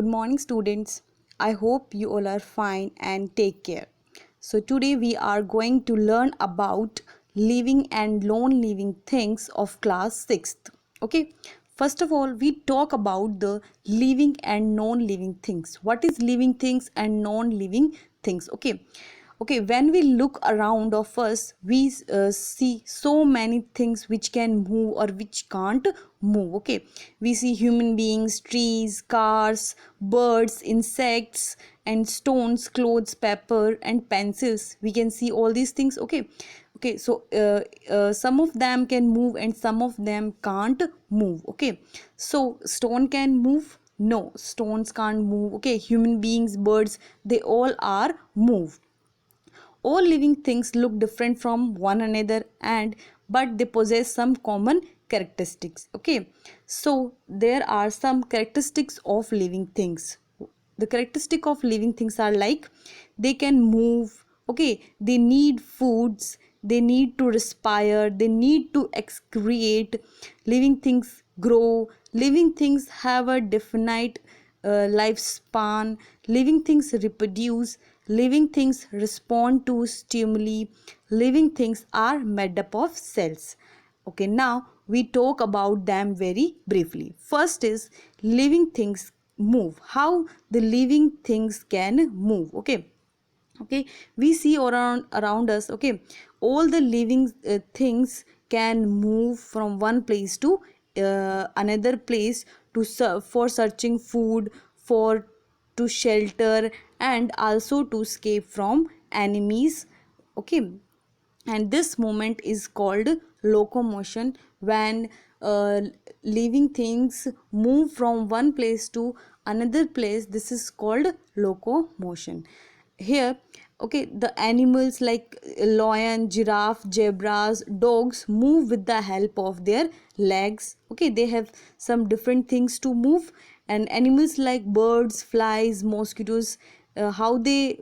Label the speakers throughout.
Speaker 1: Good morning, students. I hope you all are fine and take care. So, today we are going to learn about living and non living things of class 6th. Okay, first of all, we talk about the living and non living things. What is living things and non living things? Okay, when we look around of us, we see so many things which can move or which can't move. Okay, we see human beings, trees, cars, birds, insects, and stones, clothes, paper, and pencils. We can see all these things. Okay, so some of them can move and some of them can't move. Okay, so stone can move. No, stones can't move. Okay, human beings, birds, they all are move. All living things look different from one another, and but they possess some common characteristics. Okay, so there are some characteristics of living things. The characteristic of living things are like they can move. Okay, they need foods, they need to respire, they need to excrete. Living things grow, living things have a definite lifespan, living things reproduce, living things respond to stimuli, living things are made up of cells. Okay, now we talk about them very briefly. First is living things move. How the living things can move? Okay, we see around us. Okay, all the living things can move from one place to another place to serve for searching food, for to shelter, and also to escape from enemies. Okay, and this movement is called locomotion. When uh, living things move from one place to another place, this is called locomotion. Here, okay, the animals like lion, giraffe, zebras, dogs move with the help of their legs. Okay, they have some different things to move. And animals like birds, flies, mosquitoes, how they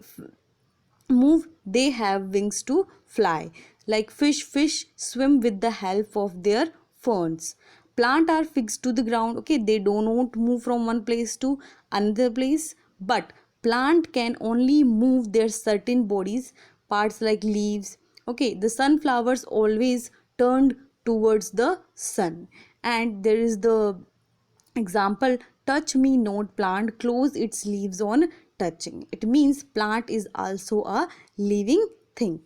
Speaker 1: move, they have wings to fly. Like fish swim with the help of their ferns. Plant are fixed to the ground. Okay, they do not move from one place to another place, but plant can only move their certain bodies parts like leaves. Okay, the sunflowers always turned towards the sun. And there is the example, touch me not plant close its leaves on touching. It means plant is also a living thing.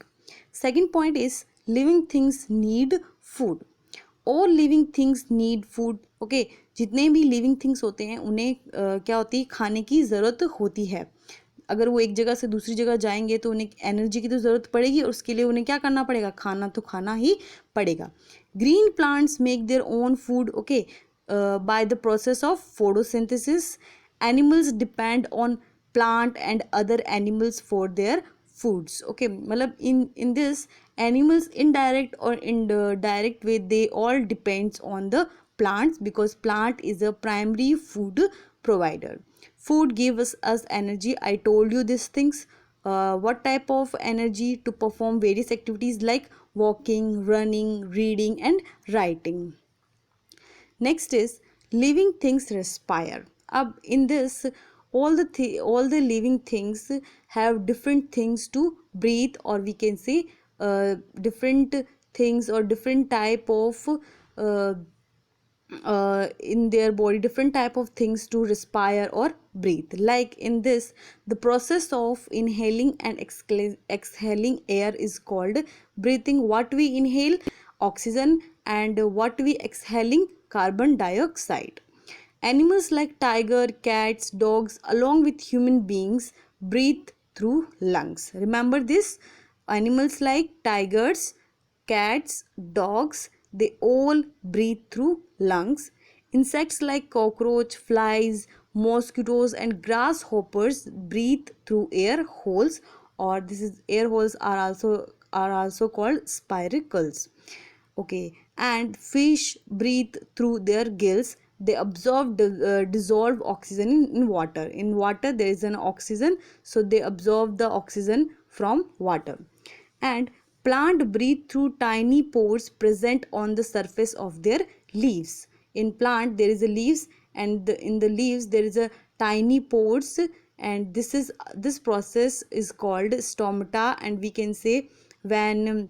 Speaker 1: Second point is living things need food. All living things need food. Okay, जितने भी living things होते हैं उन्हें क्या होती है, खाने की ज़रूरत होती है. अगर वो एक जगह से दूसरी जगह जाएंगे तो उन्हें एनर्जी की तो ज़रूरत पड़ेगी और उसके लिए उन्हें क्या करना पड़ेगा, खाना तो खाना ही पड़ेगा. Green plants make their own food. Okay, by the process of photosynthesis. Animals depend on plant and other animals for their foods. Okay, मतलब in this, animals indirect or in the direct way, they all depends on the plants because plant is a primary food provider. Food gives us energy. I told you these things. What type of energy to perform various activities like walking, running, reading, and writing. Next is living things respire. Ab in this, all the living things have different things to breathe, or we can say different things or different type of uh, in their body, different type of things to respire or breathe. Like in this, the process of inhaling and exhaling air is called breathing. What we inhale, oxygen, and what we exhaling, carbon dioxide. Animals like tiger, cats, dogs, along with human beings, breathe through lungs. Remember this. Animals like tigers, cats, dogs, they all breathe through lungs. Insects like cockroach, flies, mosquitoes, and grasshoppers breathe through air holes, or this is air holes are also called spiracles. Okay, and fish breathe through their gills. They absorb dissolved oxygen in water. In water there is an oxygen, so they absorb the oxygen from water. And plant breathe through tiny pores present on the surface of their leaves. In plant there is a leaves, and in the leaves there is a tiny pores, and this process is called stomata. And we can say when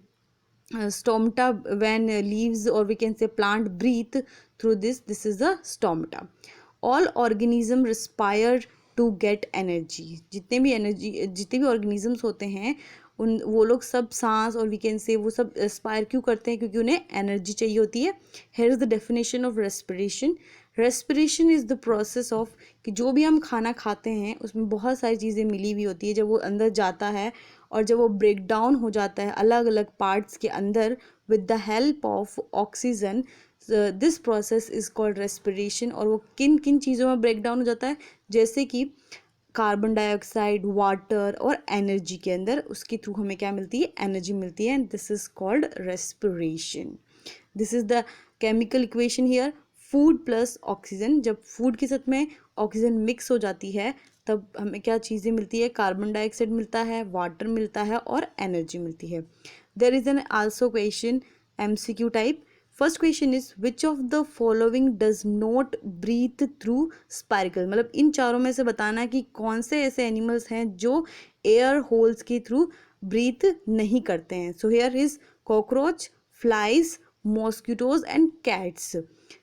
Speaker 1: stomata, when leaves, or we can say plant, breathe through this is the stomata. All organism respire to get energy. जितने भी organisms होते हैं, उन वो लोग सब सांस, और वी कैन से वो सब एस्पायर क्यों करते हैं? क्योंकि उन्हें एनर्जी चाहिए होती है. Here is the definition of respiration. Respiration is the process of, कि जो भी हम खाना खाते हैं उसमें बहुत सारी चीज़ें मिली हुई होती है. जब वो अंदर जाता है और जब वो ब्रेक डाउन हो जाता है अलग अलग पार्ट्स के अंदर with the help of oxygen, this process is called respiration. और वो किन किन चीज़ों में ब्रेक डाउन हो जाता है? जैसे कि कार्बन डाइऑक्साइड, वाटर और एनर्जी के अंदर, उसके थ्रू हमें क्या मिलती है? एनर्जी मिलती है. And this is called respiration. This is the chemical equation here. Food plus oxygen. जब फूड के साथ में ऑक्सीजन मिक्स हो जाती है तब हमें क्या चीज़ें मिलती है? कार्बन डाइऑक्साइड मिलता है, वाटर मिलता है और एनर्जी मिलती है. There is an also question, MCQ type. First question is which of the following does not breathe through spiracle. मतलब इन चारों में से बताना है कि कौन से ऐसे एनिमल्स हैं जो एयर होल्स के थ्रू ब्रीथ नहीं करते हैं. So here is cockroach, flies, mosquitoes and cats.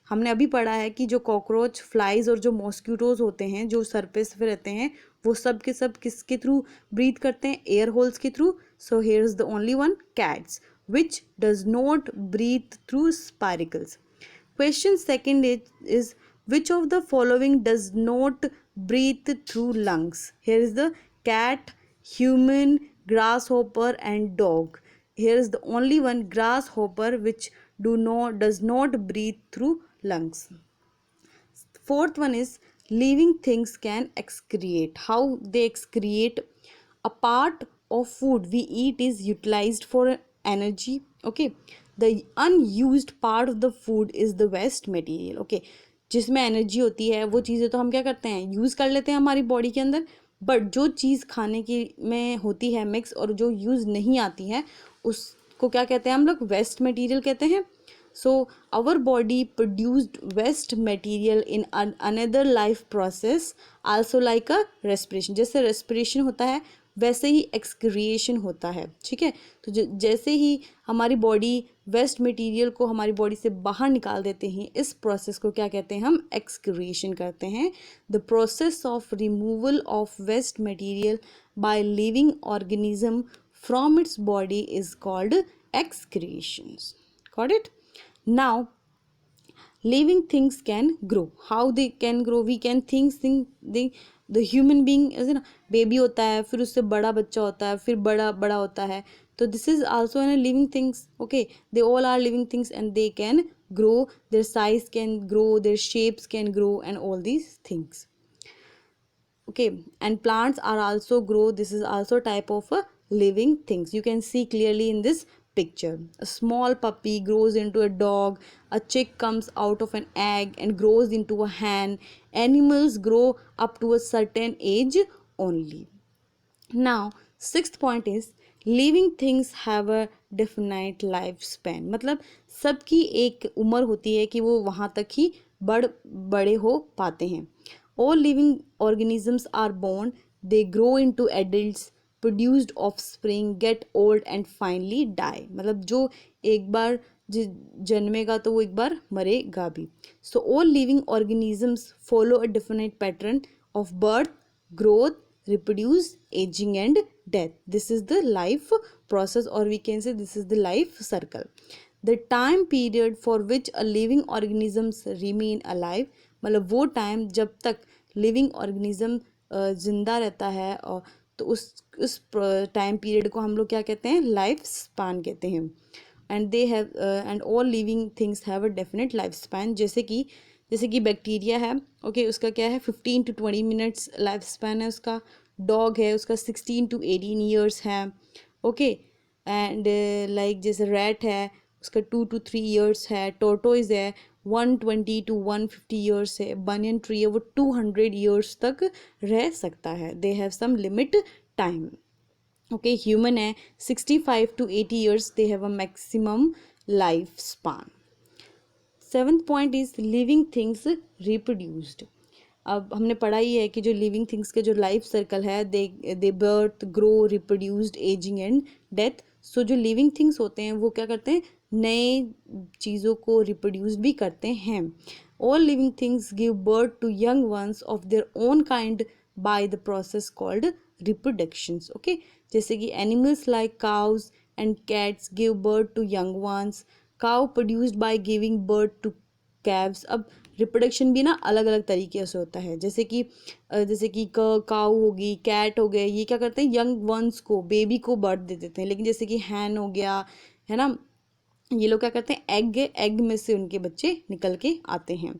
Speaker 1: हमने अभी पढ़ा है कि जो कॉकरोच, फ्लाइज और जो मॉस्किटोज होते हैं जो सरफेस पे रहते हैं, वो सब के सब किसके थ्रू ब्रीथ करते हैं? एयर होल्स के through. So here is the only one, cats, which does not breathe through spiracles. Question second is which of the following does not breathe through lungs? Here is the cat, human, grasshopper and dog. Here is the only one, grasshopper, which does not breathe through lungs. Fourth one is living things can excrete. How they excrete? A part of food we eat is utilized for energy. Okay, the unused part of the food is the waste material. Okay, जिसमें energy होती है वो चीज़ें तो हम क्या करते हैं? यूज़ कर लेते हैं हमारी बॉडी के अंदर. बट जो चीज़ खाने की में होती है मिक्स और जो यूज़ नहीं आती है उसको क्या कहते हैं हम लोग? वेस्ट मटेरियल कहते हैं. So our body produced waste material in another life process also like a respiration. जैसे respiration होता है वैसे ही एक्सक्रिएशन होता है. ठीक है, तो जैसे ही हमारी बॉडी वेस्ट मटेरियल को हमारी बॉडी से बाहर निकाल देते हैं, इस प्रोसेस को क्या कहते हैं? हम एक्सक्रिएशन करते हैं. The process of removal of waste material by living organism from its body is called excretions. Got it? Now living things can grow. How they can grow? We can think the human being is ना, baby होता है, फिर उससे बड़ा बच्चा होता है, फिर बड़ा बड़ा होता है. तो this is also a living things. Okay, they all are living things and they can grow. Their size can grow, their shapes can grow, and all these things. Okay, and plants are also grow. This is also type of a living things. You can see clearly in this picture. A small puppy grows into a dog. A chick comes out of an egg and grows into a hen. Animals grow up to a certain age only. Now sixth point is living things have a definite lifespan. मतलब सबकी एक उम्र होती है कि वो वहाँ तक ही बड़े हो पाते हैं. All living organisms are born, they grow into adults, produced offspring, get old and finally die. मतलब जो एक बार जन्मेगा तो वो एक बार मरेगा भी. So all living organisms follow a definite pattern of birth, growth, reproduce, aging and death. This is the life process, or we can say this is the life circle. The time period for which a living organisms remain alive, मतलब वो time जब तक living organism जिंदा रहता है, और तो उस टाइम पीरियड को हम लोग क्या कहते हैं? लाइफ स्पैन कहते हैं. And they have and all living things have a definite life span. जैसे कि बैक्टीरिया है, ओके, उसका क्या है? 15 to 20 मिनट्स लाइफ स्पैन है उसका. डॉग है, उसका 16 to 18 ईयर्स है. ओके, एंड लाइक जैसे रैट है, उसका 2 to 3 ईयर्स है. टोर्टोइज है, 120 to 150 ईयर्स है. बनियन ट्री है, वो 200 ईयर्स तक रह सकता है. They have some limit time. Okay, human है, 65 to 80 years. They have a maximum life span. Seventh point is living things reproduced. अब हमने पढ़ा ही है कि जो लिविंग थिंग्स के जो लाइफ सर्कल है, they birth, grow, reproduced, ageing and death. So जो लिविंग थिंग्स होते हैं वो क्या करते हैं, नए चीज़ों को रिप्रोड्यूस भी करते हैं। All living things give birth to young ones of their own kind by the process called reproductions. Okay, जैसे कि animals like cows and cats give birth to young ones, cow produced by giving birth to calves. अब reproduction भी ना अलग अलग तरीके से होता है, जैसे कि काऊ होगी, कैट हो गए, ये क्या करते हैं, यंग वंस को, बेबी को बर्थ दे देते हैं। लेकिन जैसे कि हैन हो गया, है ना, ये लोग क्या करते हैं, एग में से उनके बच्चे निकल के आते हैं।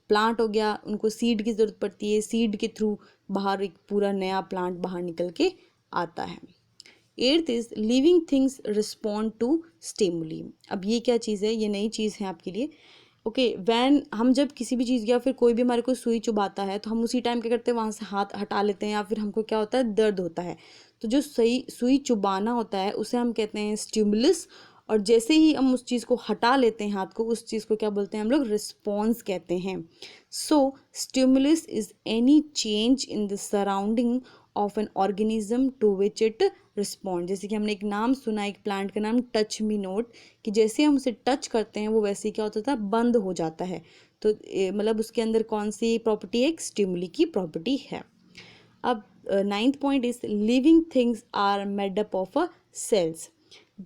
Speaker 1: प्लांट हो गया, उनको सीड की ज़रूरत पड़ती है, सीड के थ्रू बाहर एक पूरा नया प्लांट बाहर निकल के आता है। Eighth is living things respond to stimuli. अब ये क्या चीज़ है, ये नई चीज़ है आपके लिए। ओके, वैन हम जब किसी भी चीज़ या फिर कोई भी हमारे को सुई चुभाता है तो हम उसी टाइम क्या करते हैं, वहाँ से हाथ हटा लेते हैं, या फिर हमको क्या होता है, दर्द होता है। तो जो सुई चुभाना होता है उसे हम कहते हैं स्टिमुलस, और जैसे ही हम उस चीज़ को हटा लेते हैं हाथ को, उस चीज़ को क्या बोलते हैं हम लोग, रिस्पॉन्स कहते हैं। So stimulus is any change in the surrounding of an organism to which it respond. जैसे कि हमने एक नाम सुना, एक प्लांट का नाम टच मी नोट, कि जैसे हम उसे टच करते हैं वो वैसे ही क्या होता था, बंद हो जाता है। तो मतलब उसके अंदर कौन सी प्रॉपर्टी है, एक स्टिमुली की प्रॉपर्टी है। अब ninth point is living things are made up of cells.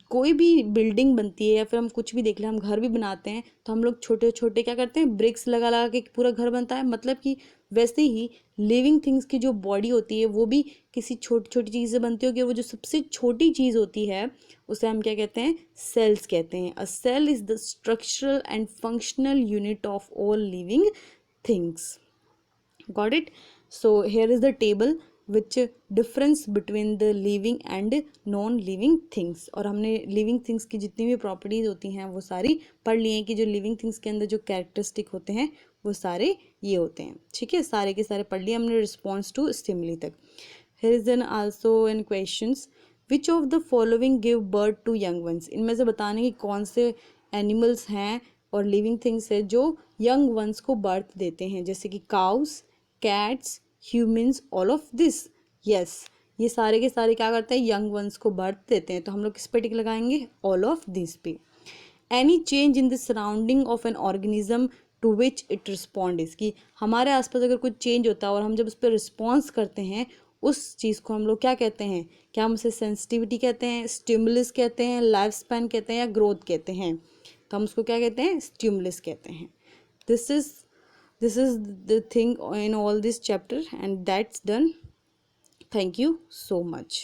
Speaker 1: कोई भी बिल्डिंग बनती है या फिर हम कुछ भी देख लें, हम घर भी बनाते हैं तो हम लोग छोटे छोटे क्या करते हैं, ब्रिक्स लगा लगा के पूरा घर बनता है। मतलब कि वैसे ही लिविंग थिंग्स की जो बॉडी होती है वो भी किसी छोटी छोटी चीज़ से बनती होगी। वो जो सबसे छोटी चीज़ होती है उसे हम क्या कहते हैं, सेल्स कहते हैं। A cell is the structural and functional unit of all living things. Got it? So here is the table which difference between the living and non living things. और हमने लिविंग थिंग्स की जितनी भी properties होती हैं वो सारी पढ़ ली हैं, कि जो लिविंग थिंग्स के अंदर जो कैरेक्टरिस्टिक होते हैं वो सारे ये होते हैं। ठीक है, सारे के सारे पढ़ लिए हमने रिस्पॉन्स टू स्टिमुली तक। here is an also in questions, which of the following give birth to young ones। इनमें से बताने की कौन से एनिमल्स हैं और लिविंग थिंग्स है जो यंग वंस को बर्थ देते हैं। जैसे कि cows, cats, humans, all of this. Yes, ये सारे के सारे क्या करते हैं, यंग वंस को बर्थ देते हैं। तो हम लोग किस पे टिक लगाएंगे, ऑल ऑफ दिस पे। Any change in the surrounding of an organism to which it respond is, कि हमारे आसपास अगर कुछ चेंज होता है और हम जब उस पर रिस्पॉन्स करते हैं, उस चीज़ को हम लोग क्या कहते हैं, क्या हम उसे सेंसिटिविटी कहते हैं, स्टिमुलस कहते हैं, लाइफ स्पैन कहते हैं, या ग्रोथ कहते हैं। तो हम उसको क्या कहते हैं, स्टिमुलस कहते हैं। This is this is the thing in all this chapter, and that's done. Thank you so much.